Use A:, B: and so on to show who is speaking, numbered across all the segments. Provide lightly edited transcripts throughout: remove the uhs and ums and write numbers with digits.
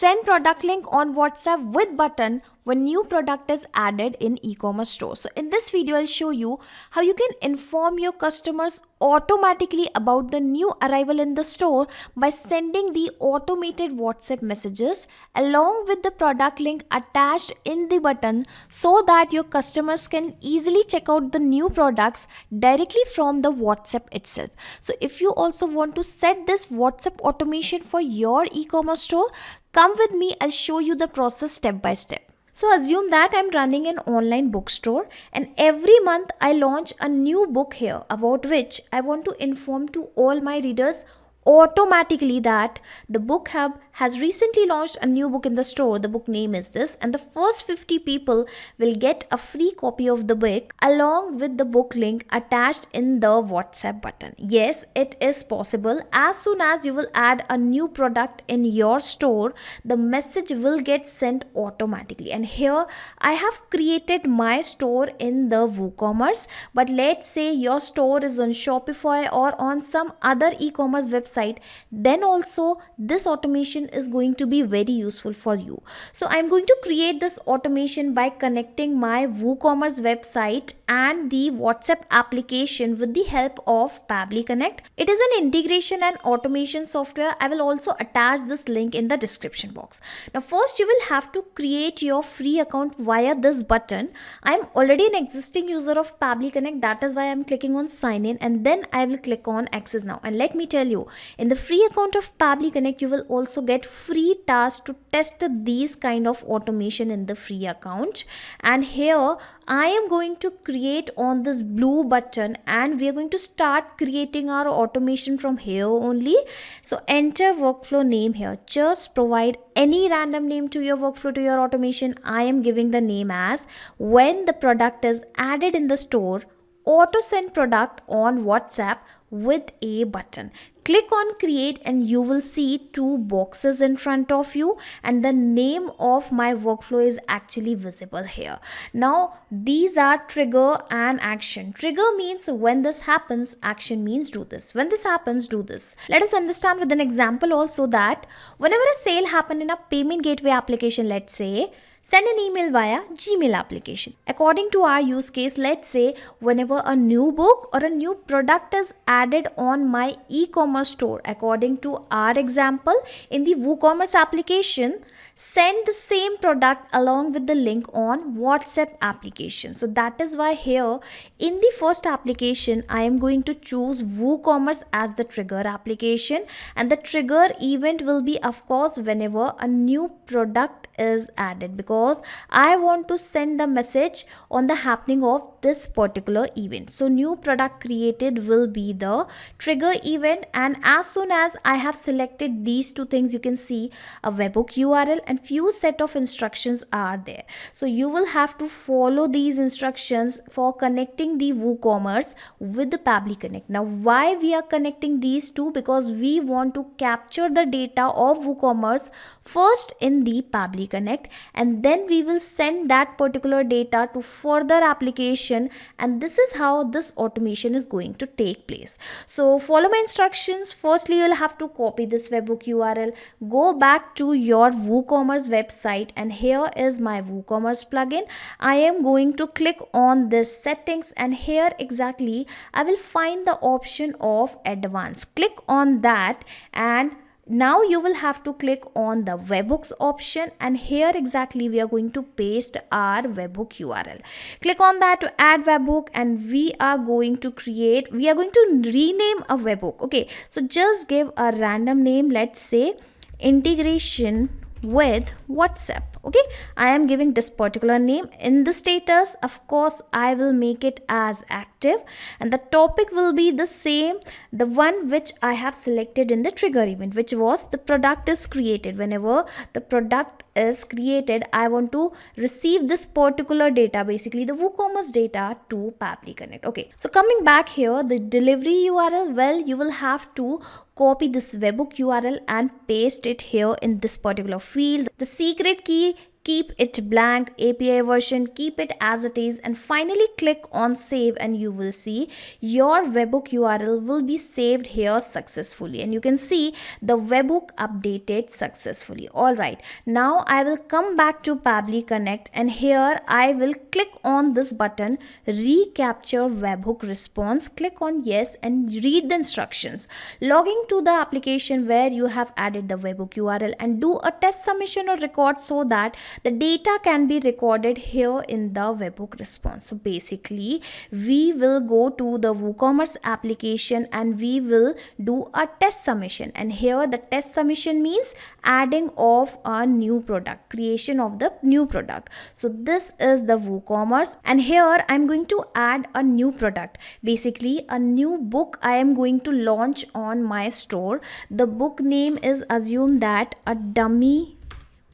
A: send product link on WhatsApp with button when new product is added in e-commerce store. So in this video, I'll show you how you can inform your customers automatically about the new arrival in the store by sending the automated WhatsApp messages along with the product link attached in the button, so that your customers can easily check out the new products directly from the WhatsApp itself. So if you also want to set this WhatsApp automation for your e-commerce store, come with me, I'll show you the process step by step. So assume that I'm running an online bookstore and every month I launch a new book here about which I want to inform to all my readers automatically that the book hub has recently launched a new book in the store. The book name is this, and the first 50 people will get a free copy of the book along with the book link attached in the WhatsApp button. Yes, it is possible. As soon as you will add a new product in your store, the message will get sent automatically. And here I have created my store in the WooCommerce, but let's say your store is on Shopify or on some other e-commerce website, then also this automation is going to be very useful for you. So I'm going to create this automation by connecting my WooCommerce website and the WhatsApp application with the help of Pabbly Connect. It is an integration and automation software. I will also attach this link in the description box. Now first you will have to create your free account via this button. I'm already an existing user of Pabbly Connect, that is why I'm clicking on sign in, and then I will click on access now. And let me tell you, in the free account of Pabbly Connect, you will also get free tasks to test these kind of automation in the free account. And here I am going to create on this blue button, and we are going to start creating our automation from here only. So enter workflow name here. Just provide any random name to your workflow, to your automation. I am giving the name as when the product is added in the store, auto send product on WhatsApp with a button. Click on create and you will see two boxes in front of you, and the name of my workflow is actually visible here. Now these are trigger and action. Trigger means when this happens, action means do this. When this happens, do this. Let us understand with an example also that whenever a sale happen in a payment gateway application, let's say, send an email via Gmail application. According to our use case, let's say whenever a new book or a new product is added on my e-commerce store, according to our example in the WooCommerce application, send the same product along with the link on WhatsApp application. So that is why here in the first application, I am going to choose WooCommerce as the trigger application, and the trigger event will be, of course, whenever a new product is added, because I want to send a message on the happening of this particular event. So new product created will be the trigger event, and as soon as I have selected these two things, you can see a webhook URL and few set of instructions are there. So you will have to follow these instructions for connecting the WooCommerce with the Pabbly Connect. Now why we are connecting these two? Because we want to capture the data of WooCommerce first in the Pabbly Connect, and then we will send that particular data to further application, and this is how this automation is going to take place. So follow my instructions. Firstly, you'll have to copy this webhook URL, go back to your WooCommerce website, and here is my WooCommerce plugin. I am going to click on this settings, and here exactly I will find the option of advanced. Click on that, and now you will have to click on the webhooks option, and here exactly we are going to paste our webhook URL. Click on that to add webhook, and we are going to rename a webhook. Okay, so just give a random name, let's say integration with WhatsApp. Okay, I am giving this particular name. In the status, of course, I will make it as active, and the topic will be the same, the one which I have selected in the trigger event, which was the product is created. Whenever the product is created, I want to receive this particular data, basically the WooCommerce data, to Pabbly Connect. Okay, so coming back here, the delivery URL, well, you will have to copy this webhook URL and paste it here in this particular field. The secret key keep it blank, API version, keep it as it is, and finally click on save, and you will see your webhook URL will be saved here successfully, and you can see the webhook updated successfully. Alright, now I will come back to Pabbly Connect, and here I will click on this button, recapture webhook response. Click on yes and read the instructions. Logging to the application where you have added the webhook URL and do a test submission or record so that the data can be recorded here in the webhook response. So basically we will go to the WooCommerce application and we will do a test submission, and here the test submission means adding of a new product, creation of the new product. So this is the WooCommerce, and here I'm going to add a new product, basically a new book I am going to launch on my store. The book name is, assume that, a dummy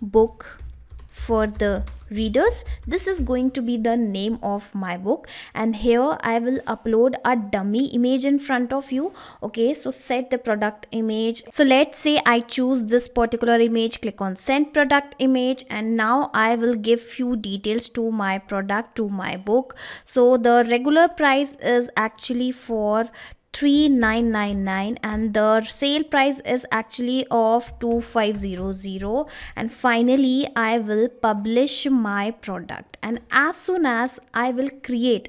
A: book for the readers. This is going to be the name of my book, and here I will upload a dummy image in front of you. Okay, so set the product image. So let's say I choose this particular image, click on send product image, and now I will give few details to my product, to my book. So the regular price is actually for 3999 and the sale price is actually of 2500, and finally I will publish my product, and as soon as I will publish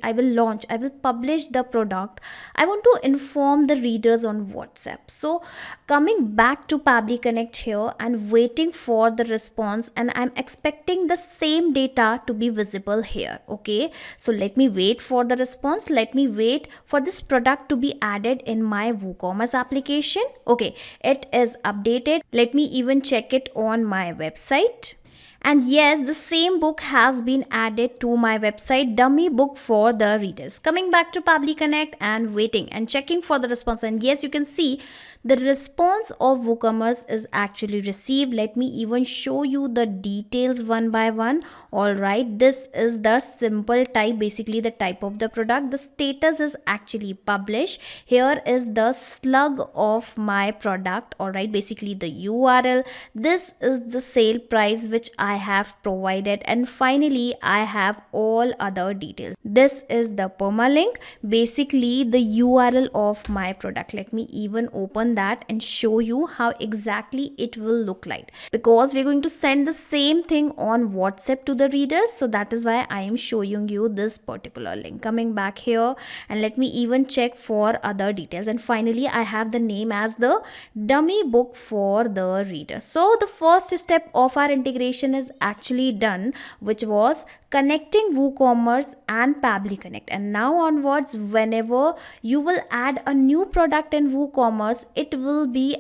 A: the product, I want to inform the readers on WhatsApp. So coming back to Pabbly Connect here and waiting for the response, and I'm expecting the same data to be visible here. Okay, so let me wait for the response. Let me wait for this product to be added in my WooCommerce application. Okay, it is updated. Let me even check it on my website. And yes, the same book has been added to my website, dummy book for the readers. Coming back to Pabbly Connect and waiting and checking for the response, and yes, you can see the response of WooCommerce is actually received. Let me even show you the details one by one. Alright, this is the simple type, basically the type of the product. The status is actually published. Here is the slug of my product. Alright, basically the URL. This is the sale price which I have provided, and finally I have all other details. This is the permalink, basically the URL of my product. Let me even open that and show you how exactly it will look like, because we're going to send the same thing on WhatsApp to the readers. So that is why I am showing you this particular link. Coming back here, and let me even check for other details, and finally I have the name as the dummy book for the readers. So the first step of our integration is actually done, which was connecting WooCommerce and Pabbly Connect. And now onwards, whenever you will add a new product in WooCommerce, it will be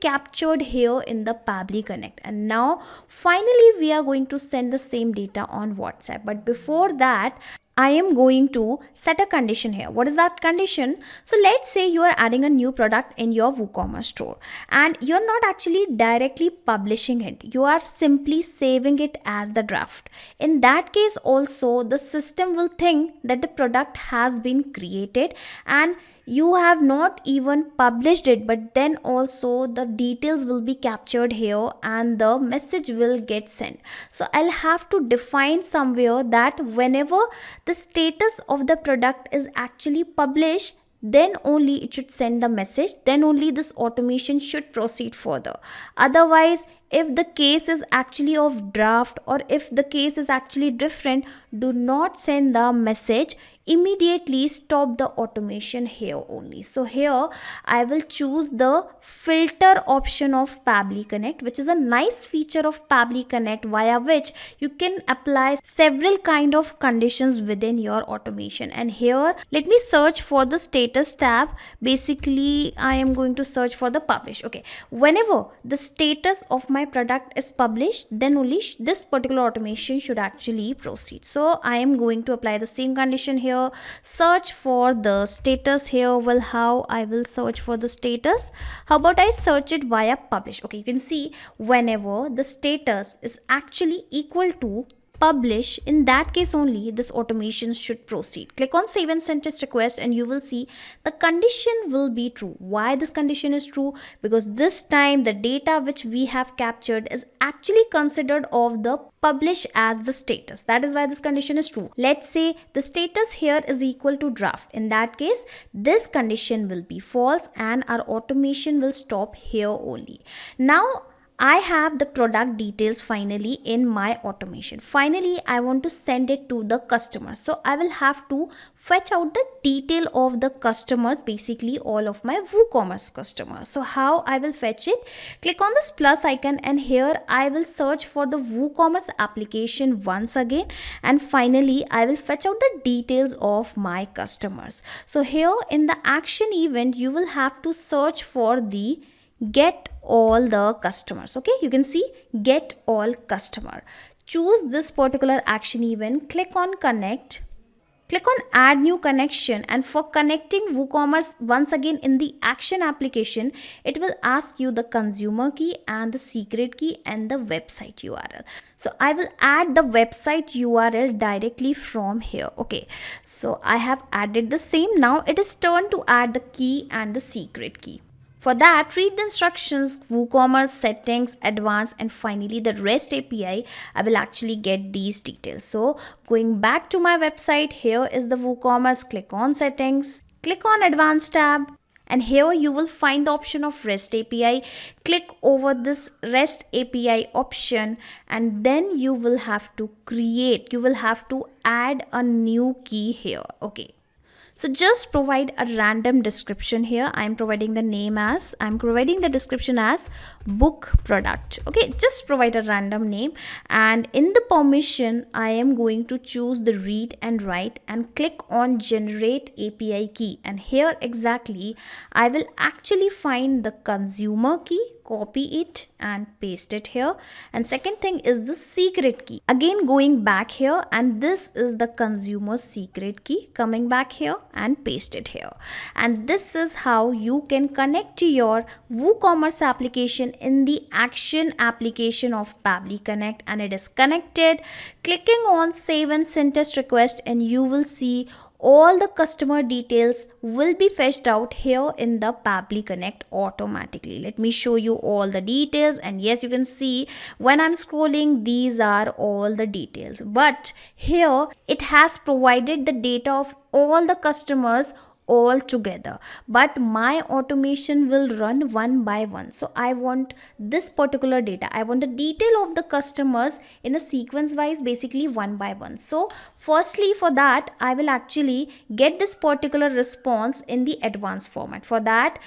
A: captured here in the Pabbly Connect. And now finally we are going to send the same data on WhatsApp. But before that, I am going to set a condition here. What is that condition? So let's say you are adding a new product in your WooCommerce store and you're not actually directly publishing it. You are simply saving it as the draft. In that case also, the system will think that the product has been created and you have not even published it, but then also the details will be captured here and the message will get sent. So I'll have to define somewhere that whenever the status of the product is actually published, then only it should send the message, then only this automation should proceed further. Otherwise, if the case is actually of draft or if the case is actually different, do not send the message. Immediately stop the automation here only. So here I will choose the filter option of Pabbly Connect, which is a nice feature of Pabbly Connect via which you can apply several kind of conditions within your automation. And here let me search for the status tab. Basically I am going to search for the publish. Okay, whenever the status of my product is published, then only this particular automation should actually proceed. So I am going to apply the same condition here. Search for the status here. Well, how I will search for the status? How about I search it via publish? Okay, you can see whenever the status is actually equal to publish, in that case only this automation should proceed. Click on save and send test request and you will see the condition will be true. Why this condition is true? Because this time the data which we have captured is actually considered of the publish as the status. That is why this condition is true. Let's say the status here is equal to draft. In that case, this condition will be false and our automation will stop here only. Now I have the product details finally in my automation. Finally, I want to send it to the customer. So I will have to fetch out the detail of the customers, basically all of my WooCommerce customers. So how I will fetch it? Click on this plus icon and here I will search for the WooCommerce application once again. And finally, I will fetch out the details of my customers. So here in the action event, you will have to search for the get all the customers. Okay, you can see get all customer. Choose this particular action event, click on connect, click on add new connection, and for connecting WooCommerce once again in the action application, it will ask you the consumer key and the secret key and the website URL. So I will add the website URL directly from here. Okay, so I have added the same. Now it is turn to add the key and the secret key. For that, read the instructions, WooCommerce, settings, advanced, and finally the REST API. I will actually get these details. So going back to my website, here is the WooCommerce, click on settings, click on advanced tab. And here you will find the option of REST API. Click over this REST API option and then you will have to add a new key here. Okay. So just provide a random description here. I'm providing the description as book product. Okay, just provide a random name, and in the permission I am going to choose the read and write and click on generate API key, and here exactly I will actually find the consumer key, copy it and paste it here. And second thing is the secret key. Again going back here, and this is the consumer secret key, coming back here and paste it here. And this is how you can connect to your WooCommerce application in the action application of Pabbly Connect, and it is connected. Clicking on save and send test request and you will see all the customer details will be fetched out here in the Pabbly Connect automatically. Let me show you all the details, and yes, you can see when I'm scrolling, these are all the details. But here it has provided the data of all the customers all together, but my automation will run one by one. So I want this particular data, I want the detail of the customers in a sequence wise, basically one by one. So firstly, for that I will actually get this particular response in the advanced format. For that,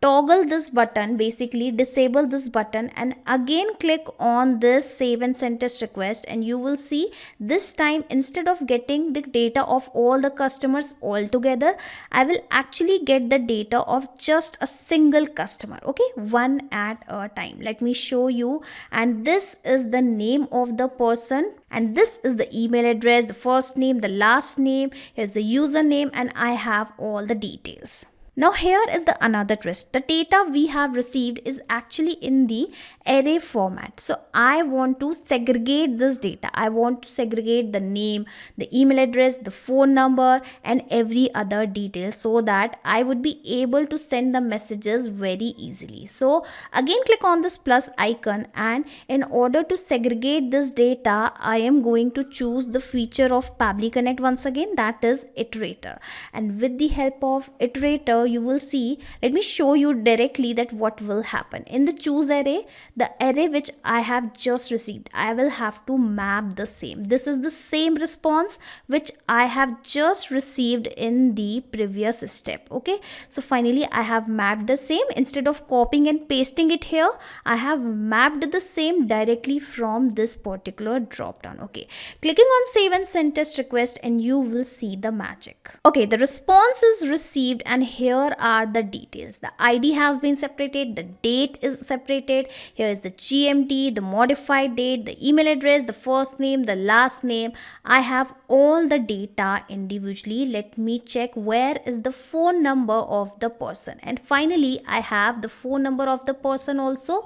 A: toggle this button, basically disable this button, and again click on this save and send test request, and you will see this time instead of getting the data of all the customers all together, I will actually get the data of just a single customer. Okay, one at a time. Let me show you, and this is the name of the person, and this is the email address, the first name, the last name, here's the username, and I have all the details. Now here is the another twist. The data we have received is actually in the array format. So I want to segregate this data. I want to segregate the name, the email address, the phone number, and every other detail so that I would be able to send the messages very easily. So again click on this plus icon, and in order to segregate this data, I am going to choose the feature of Pabbly Connect once again, that is iterator. And with the help of iterator, you will see, let me show you directly that what will happen. In the choose array, the array which I have just received, I will have to map the same. This is the same response which I have just received in the previous step. Okay, so finally I have mapped the same. Instead of copying and pasting it here, I have mapped the same directly from this particular drop down. Okay, clicking on save and send test request, and you will see the magic. Okay, the response is received, and here are the details. The ID has been separated, the date is separated, here is the GMT, the modified date, the email address, the first name, the last name. I have all the data individually. Let me check where is the phone number of the person, and finally I have the phone number of the person also.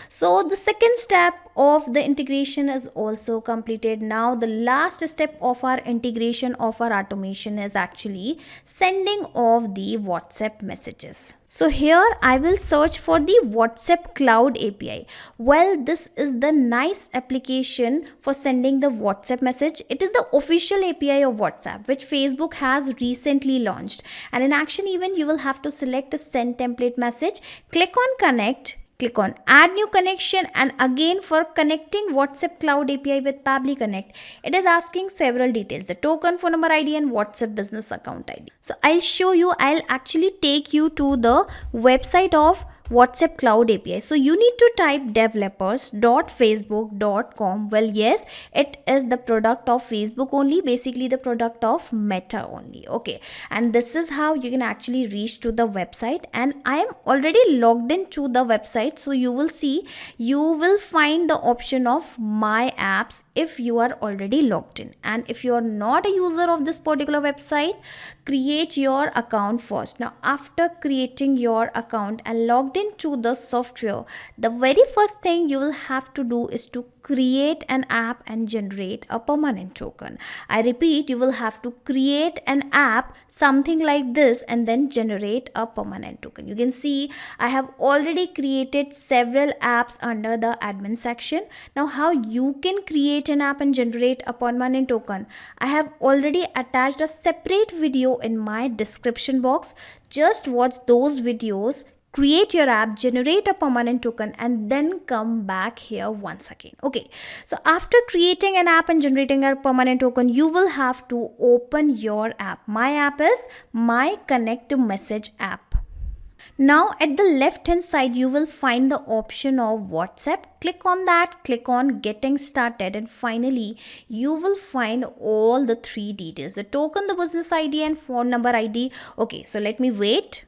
A: So the second step of the integration is also completed. Now the last step of our integration of our automation is actually sending of the WhatsApp messages. So here I will search for the WhatsApp Cloud API. Well, this is the nice application for sending the WhatsApp message. It is the official API of WhatsApp which Facebook has recently launched. And in action event, you will have to select the send template message, click on connect, click on add new connection, and again for connecting WhatsApp Cloud API with Pabbly Connect, it is asking several details: the token, phone number ID, and WhatsApp business account ID. So I'll actually take you to the website of WhatsApp Cloud API. So you need to type developers.facebook.com. Well, yes, it is the product of Facebook only, basically the product of Meta only. Okay, and this is how you can actually reach to the website, and I am already logged into the website. So you will see, you will find the option of my apps if you are already logged in, and if you are not a user of this particular website, create your account first. Now after creating your account and logged into the software, the very first thing you will have to do is to create an app and generate a permanent token. I repeat, you will have to create an app, something like this, and then generate a permanent token. You can see I have already created several apps under the admin section. Now how you can create an app and generate a permanent token, I have already attached a separate video in my description box. Just watch those videos, create your app, generate a permanent token, and then come back here once again. Okay, so after creating an app and generating a permanent token, you will have to open your app. My app is my Connect Message app. Now at the left hand side, you will find the option of WhatsApp. Click on that, click on getting started, and finally you will find all the three details: the token, the business ID, and phone number ID. Okay, so let me wait.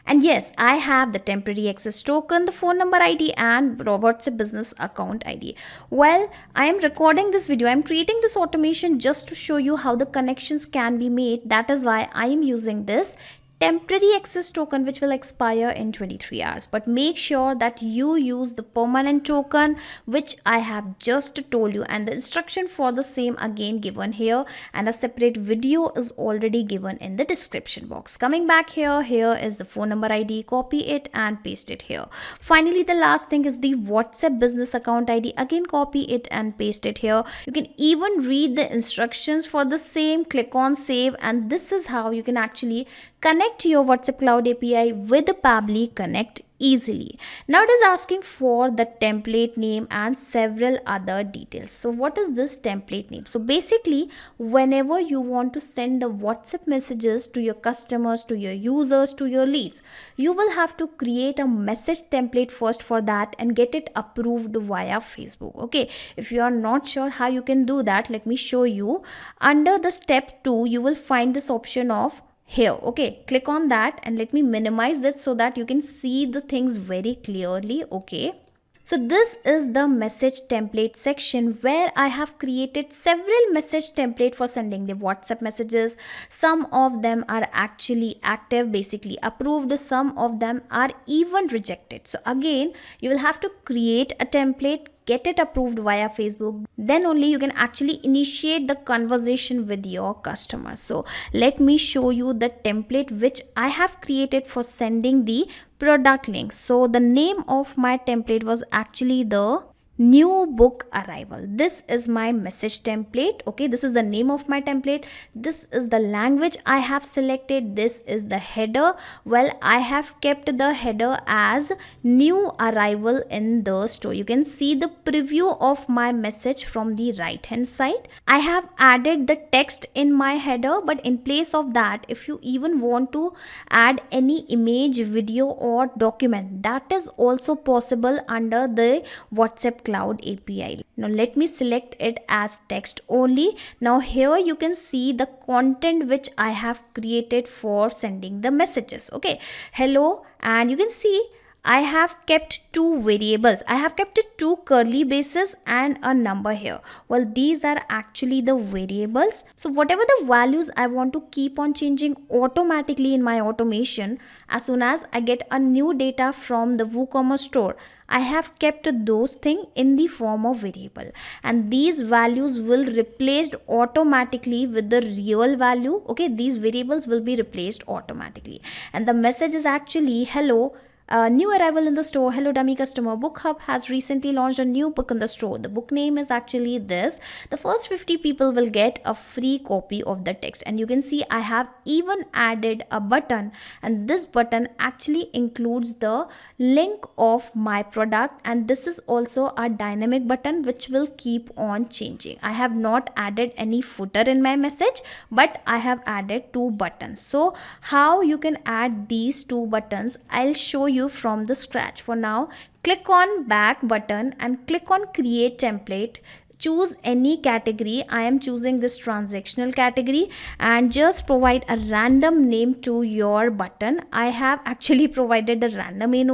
A: And yes, I have the temporary access token, the phone number ID, and WhatsApp business account ID. Well, I am recording this video. I am creating this automation just to show you how the connections can be made. That is why I am using this temporary access token which will expire in 23 hours. But make sure that you use the permanent token which I have just told you, and the instruction for the same again given here, and a separate video is already given in the description box. Coming back here, here is the phone number ID, copy it and paste it here. Finally, the last thing is the WhatsApp business account ID, again copy it and paste it here. You can even read the instructions for the same, click on save, and this is how you can actually connect your WhatsApp Cloud API with the Pabbly Connect easily. Now it is asking for the template name and several other details. So what is this template name? So basically, whenever you want to send the WhatsApp messages to your customers, to your users, to your leads, you will have to create a message template first for that and get it approved via Facebook. Okay, if you are not sure how you can do that, let me show you. Under the step 2, you will find this option of here. Okay, click on that, and let me minimize this so that you can see the things very clearly. Okay, so this is the message template section where I have created several message template for sending the WhatsApp messages. Some of them are actually active, basically approved. Some of them are even rejected. So again, you will have to create a template, get it approved via Facebook, then only you can actually initiate the conversation with your customers. So let me show you the template which I have created for sending the product links. So the name of my template was actually the new book arrival. This is my message template. Okay, this is the name of my template. This is the language I have selected. This is the header. Well, I have kept the header as new arrival in the store. You can see the preview of my message from the right hand side. I have added the text in my header, but in place of that, if you even want to add any image, video, or document, that is also possible under the WhatsApp Cloud API. Now let me select it as text only. Now here you can see the content which I have created for sending the messages. Okay, hello, and you can see I have kept two variables. I have kept two curly braces and a number here. Well, these are actually the variables. So whatever the values I want to keep on changing automatically in my automation, as soon as I get a new data from the WooCommerce store, I have kept those things in the form of variable, and these values will replaced automatically with the real value. Okay, these variables will be replaced automatically, and the message is actually hello. New arrival in the store. Hello, dummy customer. Book Hub has recently launched a new book in the store. The book name is actually this. The first 50 people will get a free copy of the text. And you can see I have even added a button. And this button actually includes the link of my product. And this is also a dynamic button which will keep on changing. I have not added any footer in my message, but I have added two buttons. So how you can add these two buttons, I'll show you from the scratch. For now, click on back button and click on create template. Choose any category. I am choosing this transactional category, and just provide a random name to your button. I have actually provided the random name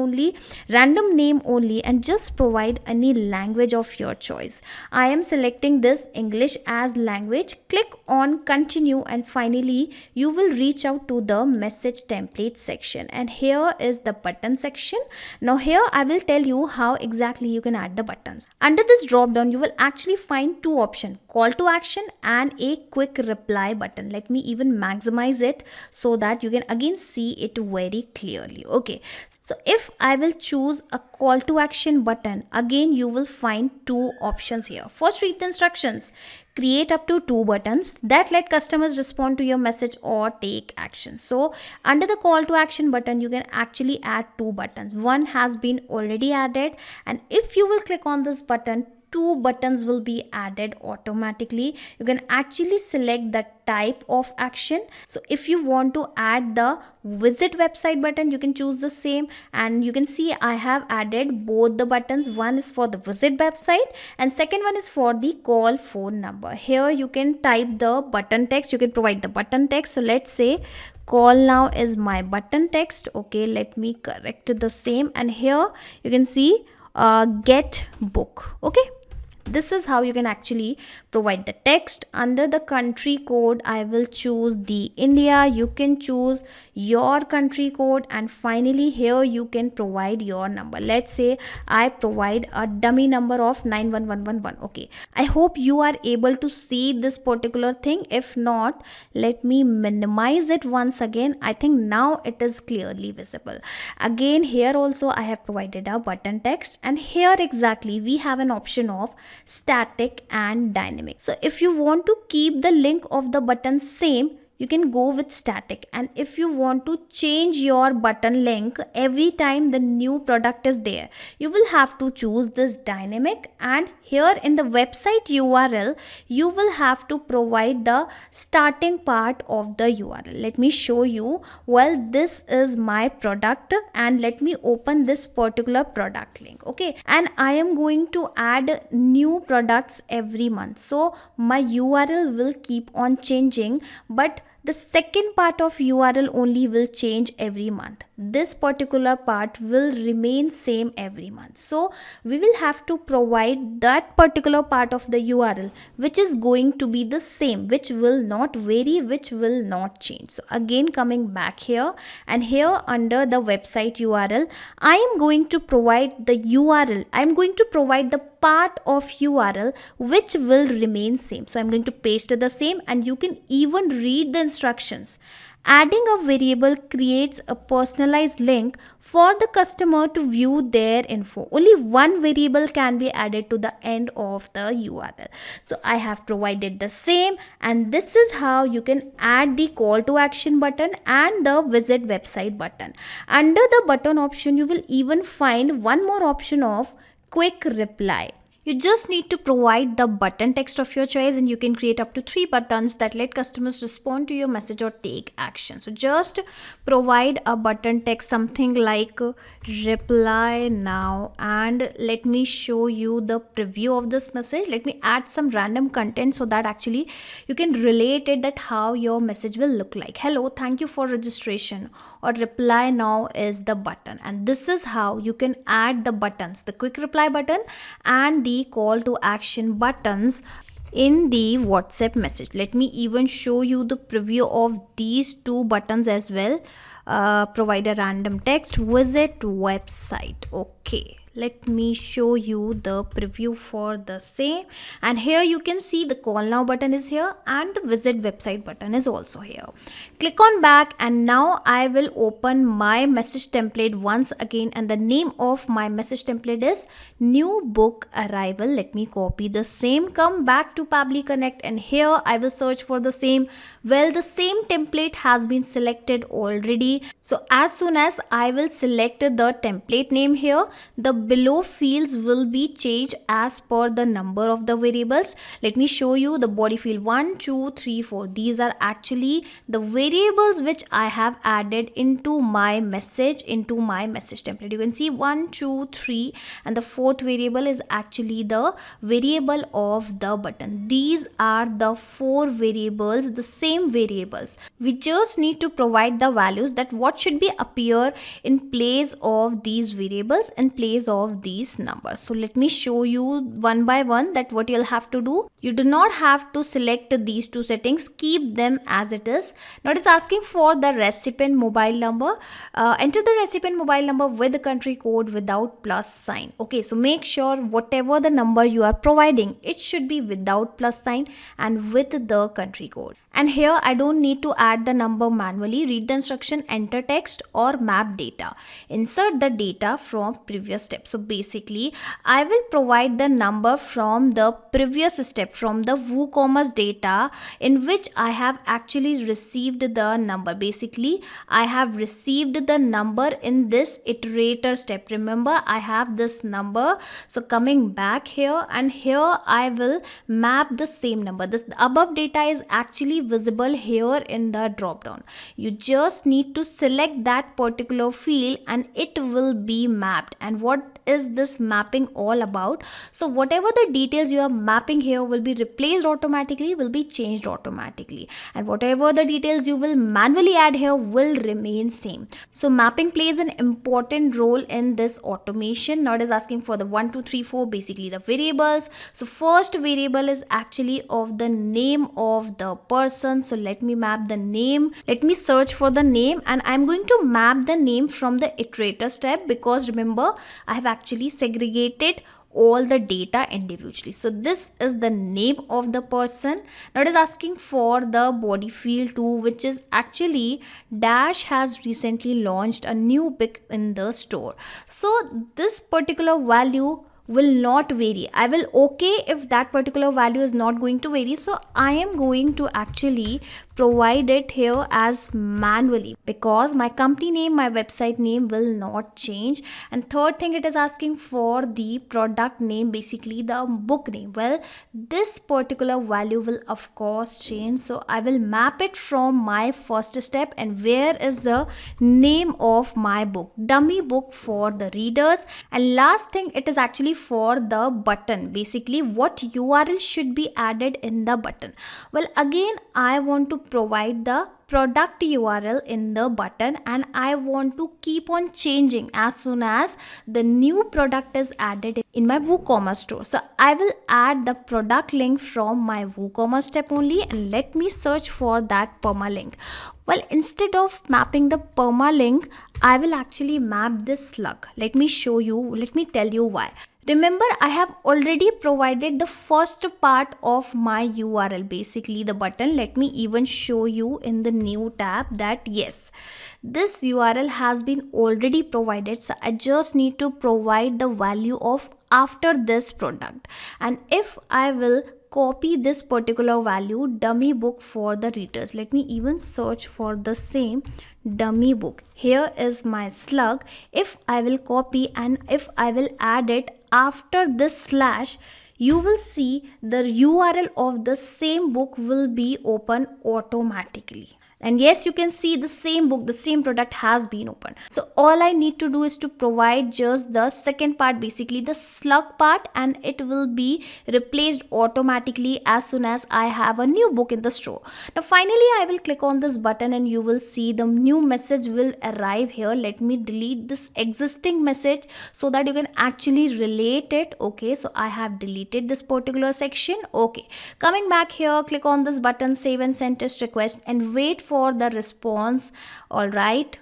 A: only, and just provide any language of your choice. I am selecting this English as language. Click on continue, and finally you will reach out to the message template section, and here is the button section. Now here I will tell you how exactly you can add the buttons. Under this drop down, you will actually find two options: call to action and a quick reply button. Let me even maximize it so that you can again see it very clearly. Okay, so if I will choose a call to action button, again you will find two options here. First, read the instructions. Create up to two buttons that let customers respond to your message or take action. So under the call to action button, you can actually add two buttons. One has been already added, and if you will click on this button, two buttons will be added automatically. You can actually select the type of action. So if you want to add the visit website button, you can choose the same, and you can see I have added both the buttons. One is for the visit website and second one is for the call phone number. Here you can type the button text. You can provide the button text. So let's say call now is my button text. Okay, let me correct the same, and here you can see get book. Okay, this is how you can actually provide the text. Under the country code, I will choose the India. You can choose your country code, and finally here you can provide your number. Let's say I provide a dummy number of 91111. Okay, I hope you are able to see this particular thing. If not, let me minimize it once again. I think now it is clearly visible. Again, here also I have provided a button text, and here exactly we have an option of static and dynamic. So if you want to keep the link of the button same, you can go with static, and if you want to change your button link every time the new product is there, you will have to choose this dynamic, and here in the website URL you will have to provide the starting part of the URL. Let me show you. Well, this is my product, and let me open this particular product link. Okay, and I am going to add new products every month, so my URL will keep on changing, but the second part of URL only will change every month. This particular part will remain same every month. So we will have to provide that particular part of the URL which is going to be the same, which will not vary, which will not change. So again, coming back here, and here under the website URL, I am going to provide the URL. I am going to provide the part of URL which will remain same. So I'm going to paste the same, and you can even read the instructions. Adding a variable creates a personalized link for the customer to view their info. Only one variable can be added to the end of the URL. So I have provided the same, and this is how you can add the call to action button and the visit website button. Under the button option, you will even find one more option of quick reply. You just need to provide the button text of your choice, and you can create up to 3 buttons that let customers respond to your message or take action. So just provide a button text, something like reply now, and let me show you the preview of this message. Let me add some random content so that actually you can relate it, that how your message will look like. Hello, thank you for registration, or reply now is the button. And this is how you can add the buttons, the quick reply button and the call to action buttons in the WhatsApp message. Let me even show you the preview of these 2 buttons as well. Provide a random text, visit website. Okay, let me show you the preview for the same. And here you can see the call now button is here and the visit website button is also here. Click on back, and now I will open my message template once again, and the name of my message template is new book arrival. Let me copy the same, come back to Pabbly Connect, and here I will search for the same. Well, the same template has been selected already. So as soon as I will select the template name here, the below fields will be changed as per the number of the variables. Let me show you the body field 1, 2, 3, 4. These are actually the variables which I have added into my message template. You can see 1, 2, 3, and the 4th variable is actually the variable of the button. These are the 4 variables, the same variables. We just need to provide the values that what should be appear in place of these variables, in place of these numbers. So let me show you one by one that what you'll have to do. You do not have to select these 2 settings, keep them as it is. Now it is asking for the recipient mobile number. Enter the recipient mobile number with the country code without plus sign. Okay, so make sure whatever the number you are providing, it should be without plus sign and with the country code. And here I don't need to add the number manually. Read the instruction, enter text or map data. Insert the data from previous step. So basically I will provide the number from the previous step, from the WooCommerce data in which I have actually received the number. Basically I have received the number in this iterator step. Remember, I have this number. So coming back here, and here I will map the same number. This above data is actually visible here in the drop down. You just need to select that particular field and it will be mapped. And what is this mapping all about? So whatever the details you are mapping here will be replaced automatically, will be changed automatically, and whatever the details you will manually add here will remain same. So mapping plays an important role in this automation. Now it is asking for the 1, 2, 3, 4, basically the variables. So first variable is actually of the name of the person. So let me map the name. Let me search for the name, and I'm going to map the name from the iterator step, because remember I have actually segregated all the data individually. So this is the name of the person. Now it is asking for the body field 2, which is actually Dash has recently launched a new pick in the store. So this particular value will not vary. I will okay if that particular value is not going to vary. So I am going to actually provide it here as manually, because my company name, my website name will not change. And third thing, it is asking for the product name, basically the book name. Well, this particular value will of course change. So I will map it from my first step, and where is the name of my book, dummy book for the readers. And last thing, it is actually for the button, basically what URL should be added in the button. Well, again I want to provide the product URL in the button, and I want to keep on changing as soon as the new product is added in my WooCommerce store. So I will add the product link from my WooCommerce step only, and let me search for that permalink. Well, instead of mapping the permalink, I will actually map this slug. Let me show you, let me tell you why. Remember, I have already provided the first part of my URL, basically the button. Let me even show you in the new tab that yes, this URL has been already provided. So I just need to provide the value of after this product. And if I will copy this particular value, dummy book for the readers, let me even search for the same dummy book. Here is my slug. If I will copy and if I will add it after this slash, you will see the URL of the same book will be open automatically. And yes, you can see the same book, the same product has been opened. So all I need to do is to provide just the second part, basically the slug part, and it will be replaced automatically as soon as I have a new book in the store. Now finally, I will click on this button and you will see the new message will arrive here. Let me delete this existing message so that you can actually relate it. Okay, so I have deleted this particular section. Okay, coming back here, click on this button, save and send test request, and wait for the response. All right,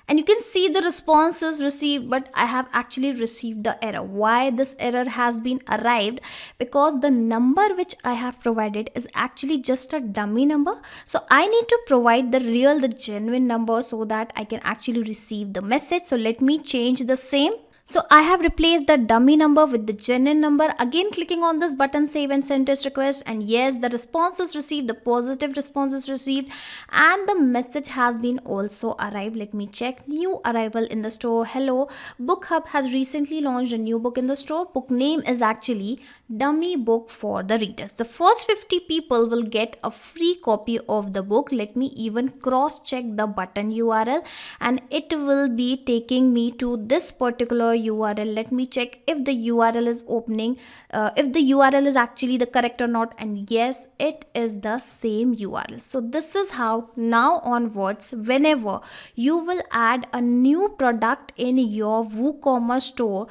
A: and you can see the response is received, but I have actually received the error. Why this error has been arrived? Because the number which I have provided is actually just a dummy number. So I need to provide the real, the genuine number so that I can actually receive the message. So let me change the same. So I have replaced the dummy number with the genuine number. Again, clicking on this button, save and send test request, and yes, the response is received, the positive response is received, and the message has been also arrived. Let me check. New arrival in the store. Hello, Book Hub has recently launched a new book in the store. Book name is actually Dummy Book for the Readers. The first 50 people will get a free copy of the book. Let me even cross check the button URL, and it will be taking me to this particular URL. Let me check if the URL is opening, if the URL is actually the correct or not, and yes, it is the same URL. So this is how now onwards, whenever you will add a new product in your WooCommerce store,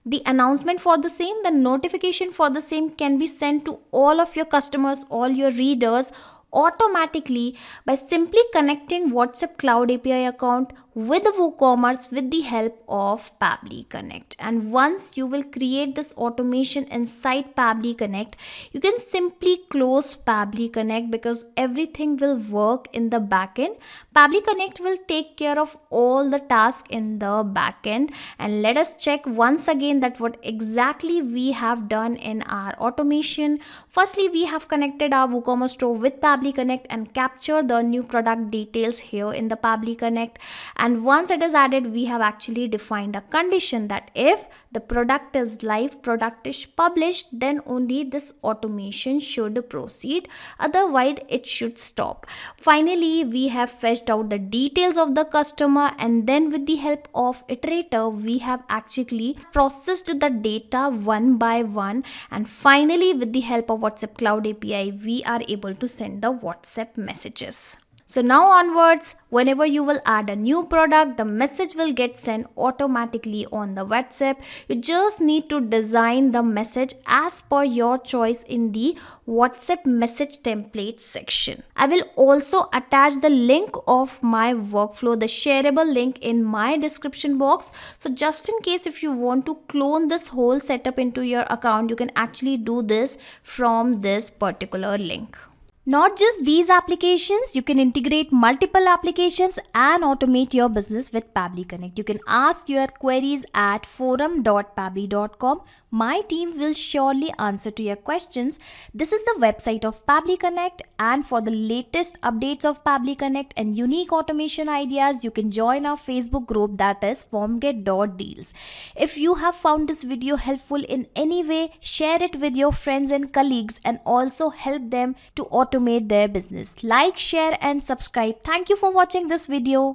A: the announcement for the same, the notification for the same can be sent to all of your customers, all your readers automatically by simply connecting WhatsApp Cloud API account with the WooCommerce with the help of Pabbly Connect. And once you will create this automation inside Pabbly Connect, you can simply close Pabbly Connect because everything will work in the backend. Pabbly Connect will take care of all the tasks in the backend. And let us check once again that what exactly we have done in our automation. Firstly, we have connected our WooCommerce store with Pabbly Connect and capture the new product details here in the Pabbly Connect. And once it is added, we have actually defined a condition that if the product is live, product is published, then only this automation should proceed. Otherwise, it should stop. Finally, we have fetched out the details of the customer, and then with the help of iterator, we have actually processed the data one by one. And finally, with the help of WhatsApp Cloud API, we are able to send the WhatsApp messages. So now onwards, whenever you will add a new product, the message will get sent automatically on the WhatsApp. You just need to design the message as per your choice in the WhatsApp message template section. I will also attach the link of my workflow, the shareable link in my description box. So just in case if you want to clone this whole setup into your account, you can actually do this from this particular link. Not just these applications, you can integrate multiple applications and automate your business with Pabbly Connect. You can ask your queries at forum.pabbly.com. My team will surely answer to your questions. This is the website of Pabbly Connect, and for the latest updates of Pabbly Connect and unique automation ideas, you can join our Facebook group, that is formget.deals. If you have found this video helpful in any way, share it with your friends and colleagues and also help them to automate their business. Like, share and subscribe. Thank you for watching this video.